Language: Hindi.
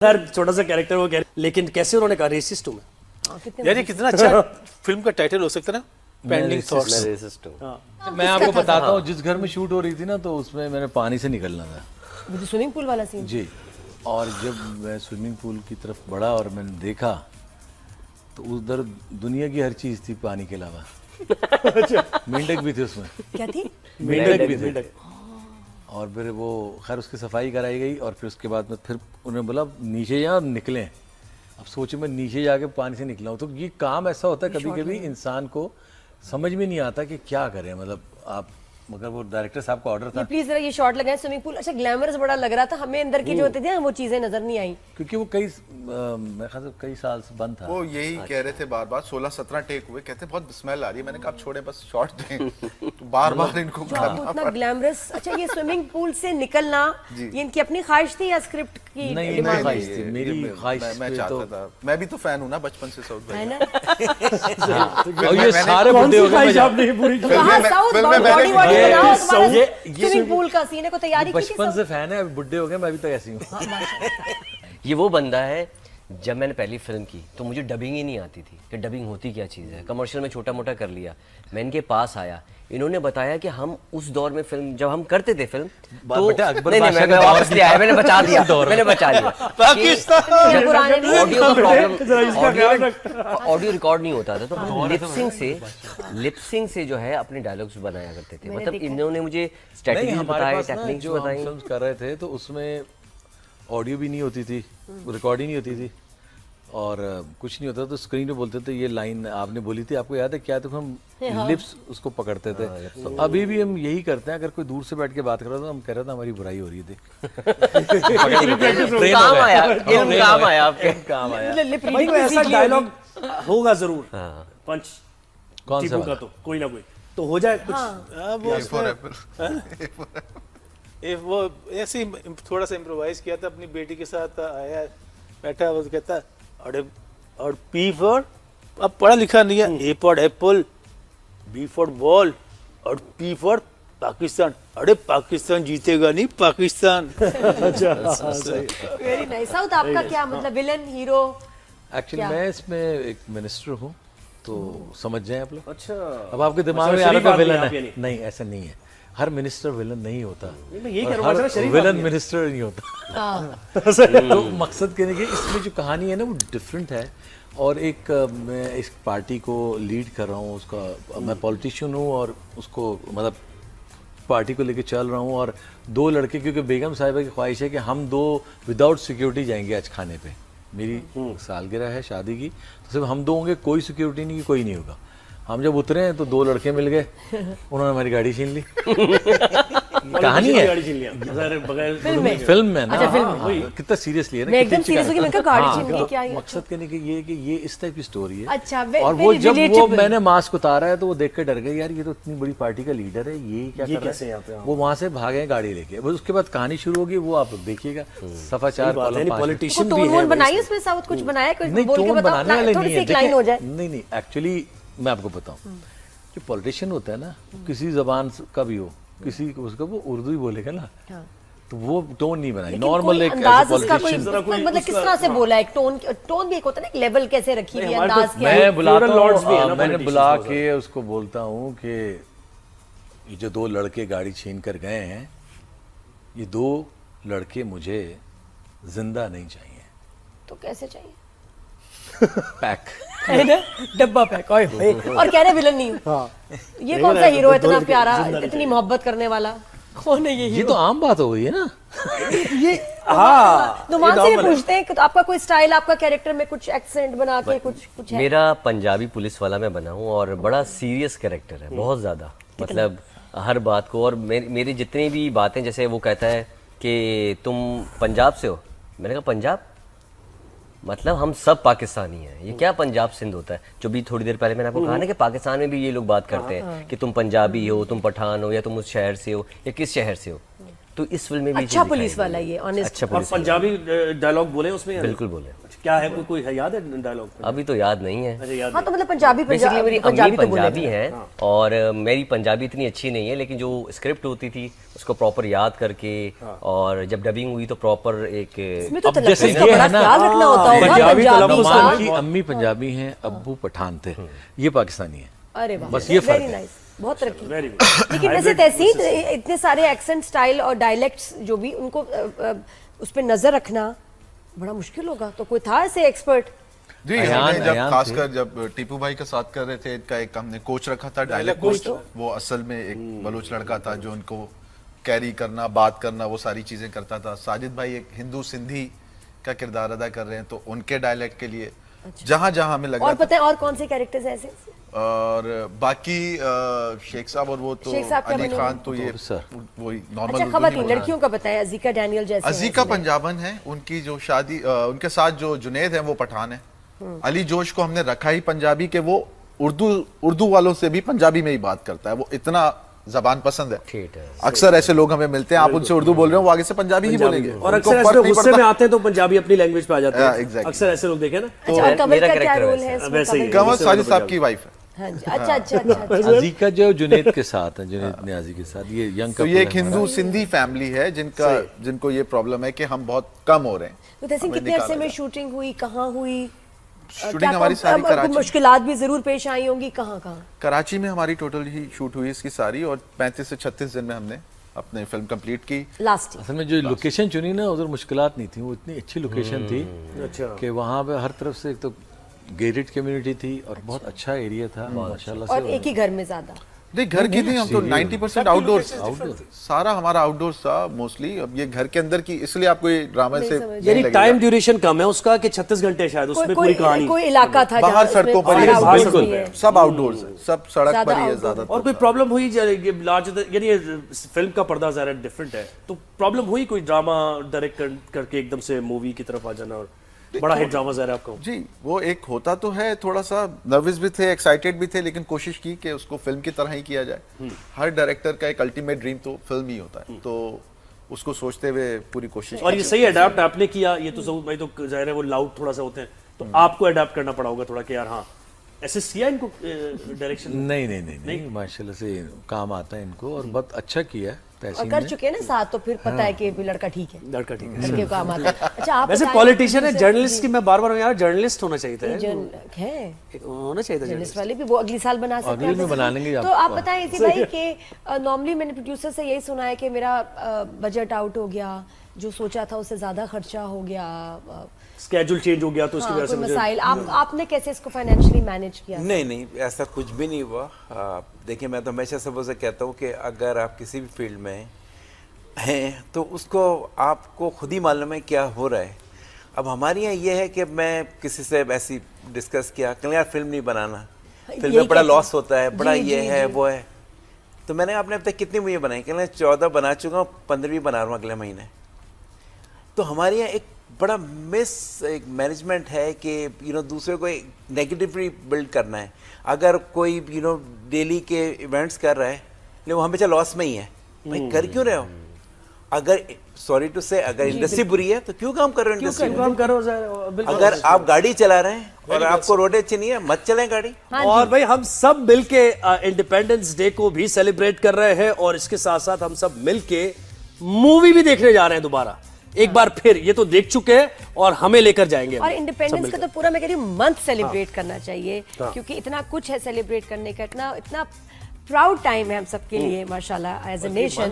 यार छोटा सा कैरेक्टर वो लेकिन कैसे उन्होंने कहा रेसिस्ट हूं मैं। यार ये कितना अच्छा फिल्म का टाइटल हो सकता है ना, पेंडिंग थॉट्स। मैं आपको बताता हूँ, जिस घर में शूट हो रही थी ना, तो उसमें मैंने पानी से निकलना था, वो स्विमिंग पूल वाला सीन जी। और जब मैं स्विमिंग पूल की तरफ बढ़ा और मैंने देखा तो उधर दुनिया की हर चीज थी पानी के अलावा। मेंढक भी थे उसमें। क्या थी? मेंढक भी थे। और फिर वो खैर उसकी सफाई कराई गई और फिर उसके बाद में फिर उन्होंने बोला नीचे यहाँ निकलें। अब सोचे मैं नीचे जाके पानी से निकला हूँ, तो ये काम ऐसा होता है कभी कभी इंसान को समझ में नहीं आता कि क्या करें। मतलब आप, मगर वो डायरेक्टर साहब का ऑर्डर था, प्लीज जरा ये शॉट लगाएं स्विमिंग पूल। अच्छा ग्लैमरस बड़ा लग रहा था हमें, अंदर की जो होती थी ना वो चीजें नजर नहीं आई क्योंकि वो मैं ख्याल से कई साल से बंद था। वो यही कह रहे थे बार बार, 16-17 टेक हुए, कहते बहुत स्मेल आ रही है। मैंने कहा आप छोड़े, बस शॉट दें। तो बार बार इनको जो आपको इतना ग्लैमरस। अच्छा ये स्विमिंग पूल से निकलना ये इनकी अपनी ख्वाहिश थी या स्क्रिप्ट की? नहीं, मेरी ख्वाहिश थी, मेरी ख्वाहिश। मैं चाहता था, मैं भी तो फैन हूँ ना बचपन से साउथ है भाई। ना। और ये सारे बुड्ढे हो गए। आपने पूरी कहाँ साउथ फिल्म में बॉडी वॉडी मैंने- बनाओ, तुम्हारा ये स्विमिंग पूल का सीन है को तैयारी की थी बचपन सब? से फैन है, अभी बुड्ढे हो गए, मैं अभी तक ऐसी हूँ। ये वो बंदा है, जब मैंने पहली फिल्म की तो मुझे डबिंग ही नहीं आती थी कि डबिंग होती क्या चीज़ है। कमर्शियल में छोटा मोटा कर लिया। मैं इनके पास आया, इन्होंने बताया कि हम उस दौर में फिल्म जब हम करते थे फिल्म तो बेटा, अकबर नहीं, बादशाह मैं का वापस दौर ले आया, मैंने बचा दिया, मैंने बचा लिया। पाकिस्तान ये पुराने नहीं है। ऑडियो का ख्याल प्रॉब्लम, ऑडियो रिकॉर्ड नहीं होता था, तो हम लिपसिंग से जो है अपने डायलॉग्स बनाया करते थे। मतलब इन्होंने मुझे नहीं, स्ट्रेटजीज हमारे बताए, पास ना टेक्निक्स जो हम बताई। फिल्म कर रहे थे तो उसमें ऑडियो भी नहीं होती थी, रिकॉर्ड ही नहीं होती थी और कुछ नहीं होता। तो स्क्रीन पे बोलते थे ये लाइन आपने बोली थी, आपको याद है क्या? तो हम लिप्स उसको पकड़ते थे। तो अभी भी हम यही करते हैं, अगर कोई दूर से बैठ के बात कर रहा था तो हम कह रहे थे हमारी बुराई हो रही है, देख। काम आया, इल्म काम आया, आपके काम आया। मतलब लिप भाई रीडिंग कोई ऐसा डायलॉग होगा जरूर पंच कौन सा टीपू का, तो कोई ना कोई तो हो जाए कुछ। वो वो ऐसे ही थोड़ा सा इम्प्रोवाइज किया था। अपनी बेटी के साथ आया, बैठा, वो कहता और पी फॉर, अब पढ़ा लिखा नहीं है, A for apple, B for ball और पी फॉर पाकिस्तान। अरे पाकिस्तान जीतेगा नहीं, पाकिस्तान। Very nice. साउथ आपका क्या मतलब, विलन हीरो? एक्चुअली मैं इसमें एक मिनिस्टर हूँ, तो समझ जाएं आप लोग। अच्छा अब आपके दिमाग में आ शरीफ रहा आदमी विलन आप है? यानी। नहीं, ऐसा नहीं है। हर मिनिस्टर विलन नहीं होता, मैं यही और कह रहा हूँ, हर ऐसा शरीफ विलन आदमी है। मिनिस्टर नहीं होता। हाँ। तो मकसद कहने के इसमें जो कहानी है ना वो डिफरेंट है। और एक मैं इस पार्टी को लीड कर रहा हूँ, उसका मैं पॉलिटिशियन हूँ और उसको मतलब पार्टी को लेके चल रहा हूँ। और दो लड़के, क्योंकि बेगम साहिबा की ख्वाहिश है कि हम दो विदाउट सिक्योरिटी जाएंगे आज खाने पे। मेरी सालगिरह है शादी की, तो सिर्फ हम दो होंगे, कोई सिक्योरिटी नहीं, कोई नहीं होगा। हम जब उतरे हैं तो दो लड़के मिल गए, उन्होंने हमारी गाड़ी छीन ली। कहानी है गाड़ी छीन लिया बगैर फिल्म में ना। अच्छा, फिल्म में। हाँ, कितना सीरियसली है ना। मैं एकदम कितनी सीरियस हो गई, मैं कहा गाड़ी छीन ली क्या? मकसद कहने के ये है कि ये इस टाइप की स्टोरी है। अच्छा, और वो जब वो relatable। मैंने मास्क उतारा है तो वो देख के डर गए, यार ये तो इतनी बड़ी पार्टी का लीडर है, ये क्या कर रहा कैसे यहाँ पे? है। वो वहां से भागे गाड़ी लेके, बस उसके बाद कहानी शुरू होगी, वो आप देखिएगा। सफा 4 कॉलम 5। पॉलिटिशियन भी टोन है वोन बनाई उसमें? साउथ कुछ बनाया कोई? नहीं, बोल के टोन बताओ, बनाने वाले थोड़ी नहीं सी है। एक लाइन हो जाए। नहीं, एक्चुअली मैं आपको बताऊं, जो पॉलिटिशियन होता है ना, किसी जबान का भी हो, किसी को उसका वो उर्दू ही बोलेगा ना, तो वो टोन नहीं बनाई। नॉर्मल एक अंदाज उसका कोई पॉलिटिशियन। मतलब किस तरह से बोला है? टोन भी एक होता है ना, एक लेवल कैसे रखी हुई है, अंदाज क्या है? मैं बुलाता lords भी है हूँ, ना मैंने politicians बुला बहुत के उसको बोलता हूँ कि ये जो दो लड़के गाड़ी छीन कर गए हैं, ये दो लड़के मुझे जिंदा नहीं चाहिए, तो कैसे चाहिए? पैक। है ना, डब्बा पैक। ओए होए। और कह रहे विलन नहीं हूँ। ये कौन सा हीरो है इतना प्यारा, इतनी मोहब्बत करने वाला? कौन है ये ये हीरो? तो आम बात हो गई है ना। ये हाँ नुमान से भी पूछते हैं कि आपका कोई स्टाइल, आपका कैरेक्टर में कुछ एक्सेंट बना के कुछ है? मेरा पंजाबी पुलिस वाला मैं बना हूँ और बड़ा सीरियस कैरेक्टर है, बहुत ज़्यादा। मतलब हर बात को, और मेरी जितनी भी बातें, जैसे वो कहता है कि तुम पंजाब से हो, मैंने कहा पंजाब मतलब हम सब पाकिस्तानी हैं, ये क्या पंजाब सिंध होता है? जो भी थोड़ी देर पहले मैंने आपको कहा ना कि पाकिस्तान में भी ये लोग बात करते हैं कि तुम पंजाबी हो, तुम पठान हो, या तुम उस शहर से हो, या किस शहर से हो। तो इस फिल्म में भी अच्छा पुलिस वाला ये, ऑनेस्ट। अच्छा और पुलिस, पंजाबी डायलॉग बोले उसमें या नहीं? बिल्कुल बोले। क्या है, कोई है याद है डायलॉग? अभी तो याद नहीं है। अच्छा याद हाँ तो मतलब पंजाबी बेसिकली मेरी पंजाबी अम्मी तो बोले पंजाबी हैं और मेरी पंजाबी इतनी अच्छी नहीं है, लेकिन जो स्क्रिप्ट होती थी उसको प्रॉपर याद करके और जब डबिंग हुई तो प्रॉपर एक इसमें तो अब जैसे तलफ़्फ़ुज़ का ये बड़ा है ना, ख्याल रखना होता होगा पंजाबी पंजाबी तलफ़्फ़ुज़ का। की अम्मी पंजाबी हैं, अब्बू पठान थे, ये पाकिस्तानी है। अरे वाह, बस ये फर्क वेरी है। नाइस, बहुत तरक्की। Very good. लेकिन वैसे तहसीन इतने सारे एक्सेंट स्टाइल और डायलेक्ट्स जो भी उनको उस पर नजर रखना बड़ा मुश्किल होगा, तो कोई था ऐसे एक्सपर्ट? जी हमने जब खासकर जब टीपू भाई के साथ कर रहे थे, इनका एक हमने कोच रखा था, डायलेक्ट कोच। वो असल में एक बलूच लड़का था जो उनको कैरी करना, बात करना, वो सारी चीजें करता था। साजिद भाई एक हिंदू सिंधी का किरदार अदा कर रहे हैं, तो उनके डायलेक्ट के लिए जहां जहां हमें लगा और पता है और कौन से कैरेक्टर्स ऐसे? और बाकी शेख साहब और वो तो शेख साहब क्या अली बने खान तो ये वही नॉर्मल। अच्छा खवातीन लड़कियों का बताएं, अजीका डैनियल जैसे हैं अजीका इसमें। पंजाबन है, उनकी जो शादी उनके साथ जो जुनैद है वो पठान है। अली जोश को हमने रखा ही पंजाबी के, वो उर्दू वालों से भी पंजाबी में ही बात करता है, वो इतना जबान पसंद है। ठीक है। अक्सर ऐसे लोग हमें मिलते हैं, आप उनसे उर्दू बोल रहे हो, वो आगे से पंजाबी ही बोलेंगे। और उनको अक्सर ऐसे फर्क लोग नहीं गुस्से में पड़ता। आते हैं तो पंजाबी अपनी लैंग्वेज पे आ जाते Yeah, हैं। exactly. अक्सर ऐसे लोग देखे ना। अच्छा, और कमल मेरा का क्या character रोल वैसे है है। इसमें? वैसे ही कमल? कमल गुस्से में साजिद तो साहब पंजाबी। की वाइफ है। हाँ जी, अच्छा अच्छा अच्छा। अजीका जो जुनैद के साथ है, जुनैद न्याजी के साथ, ये यंग तो ये एक हिंदू सिंधी फैमिली है जिनको ये प्रॉब्लम है कि हम बहुत कम हो रहे हैं। तो तहसीन कितने अरसे में शूटिंग हुई, कहाँ हुई? शूटिंग हमारी सारी कराची, मुश्किलात भी जरूर पेश आई होंगी, कहाँ कहाँ? कराची में हमारी टोटल ही शूट हुई इसकी सारी, और 35 से 36 दिन में हमने अपने फिल्म कंप्लीट की। लास्ट असल में जो लोकेशन चुनी ना, उधर मुश्किलात नहीं थी, वो इतनी अच्छी लोकेशन थी अच्छा। कि वहाँ पे हर तरफ से एक तो गेटेड कम्युनिटी थी और बहुत अच्छा एरिया था माशाल्लाह और से। एक ही घर में ज्यादा। नहीं घर की नहीं, हम तो 90% आउटडोर, सारा हमारा आउटडोर था मोस्टली। अब ये घर के अंदर की, इसलिए आपको ये ड्रामा से यानी टाइम ड्यूरेशन कम है उसका कि 36 घंटे शायद उसमें पूरी कहानी। कोई इलाका था बाहर सड़कों पर ही है, outdoors बिल्कुल भी है। सब आउटडोर्स है, सब सड़क ज्यादा पर ही है outdoor ज्यादा। और कोई प्रॉब्लम हुई लार्ज, यानी ये फिल्म का पर्दा ज़रा डिफरेंट है, तो प्रॉब्लम हुई कोई ड्रामा डायरेक्ट करके एकदम से मूवी की तरफ आ जाना? और बड़ा हिट ड्रामा ज़रा आपका। जी वो एक होता तो है, थोड़ा सा नर्वस भी थे, एक्साइटेड भी थे, लेकिन कोशिश की कि उसको फिल्म की तरह ही किया जाए। हर डायरेक्टर का एक अल्टीमेट ड्रीम तो फिल्म ही होता है, तो उसको सोचते हुए पूरी कोशिश और ये सही अडाप्ट आपने किया। ये तो सब भाई तो जाहिर है वो लाउड थोड़ा सा होते हैं, तो आपको अडाप्ट करना पड़ा होगा थोड़ा कि यार हाँ ऐसे किया इनको डायरेक्शन? नहीं माशाल्लाह से काम आता है इनको और बहुत अच्छा किया है और तहसीन कर ने। चुके हैं ना साथ, तो फिर पता है कि भी लड़का ठीक है, लड़का ठीक है। लड़के को काम आता है। अच्छा आप वैसे बताएं, पॉलिटिशियन है, producer- जर्नलिस्ट की मैं बार-बार यार जर्नलिस्ट होना चाहिए था, है होना चाहिए था जर्नलिस्ट वाले भी, वो अगली साल बना सकते अगले में बना लेंगे तो आप बताएं इसी भाई कि नॉर्मली मैंने प्रोड्यूसर से यही सुना है कि मेरा बजट आउट हो गया, जो सोचा था उससे ज्यादा खर्चा हो गया, स्केड्यूल चेंज हो गया तो उसकी हाँ, वजह से कोई मुझे मसाइल। आपने कैसे इसको फाइनेंशियली मैनेज किया? नहीं ऐसा कुछ भी नहीं हुआ। देखिए मैं तो हमेशा सबको से कहता हूँ कि अगर आप किसी भी फील्ड में हैं तो उसको आपको खुद ही मालूम है क्या हो रहा है। अब हमारे यहाँ ये है कि मैं किसी से ऐसी डिस्कस किया, कल यार फिल्म नहीं बनाना, फिल्म में बड़ा लॉस होता है, बड़ा ये है वो है, तो मैंने आपने अब तक कितनी मूवी बनाई? कल 14 बना चुका हूँ, 15वीं बना रहा हूँ अगले महीने। तो हमारे यहाँ एक बड़ा एक मैनेजमेंट है कि दूसरे को नेगेटिवली बिल्ड करना है। अगर कोई डेली के इवेंट्स कर रहा है लेकिन वो हमेशा लॉस में ही है, भाई कर क्यों रहे हो? अगर सॉरी टू से अगर इंडस्ट्री बुरी है तो क्यों काम कर रहे हो इंडस्ट्री में? काम करो बिल्कुल। अगर आप गाड़ी चला रहे हैं और आपको रोड अच्छी नहीं है, मत चलें गाड़ी। और भाई हम सब मिलके इंडिपेंडेंस डे को भी सेलिब्रेट कर रहे हैं और इसके साथ साथ हम सब मिलके मूवी भी देखने जा रहे हैं दोबारा एक बार फिर। ये तो देख चुके हैं और हमें लेकर जाएंगे और इंडिपेंडेंस का तो पूरा मैं कह रही हूँ मंथ सेलिब्रेट करना चाहिए, क्योंकि इतना कुछ है सेलिब्रेट करने का, इतना प्राउड टाइम है हम सबके लिए माशाल्लाह एज अ नेशन।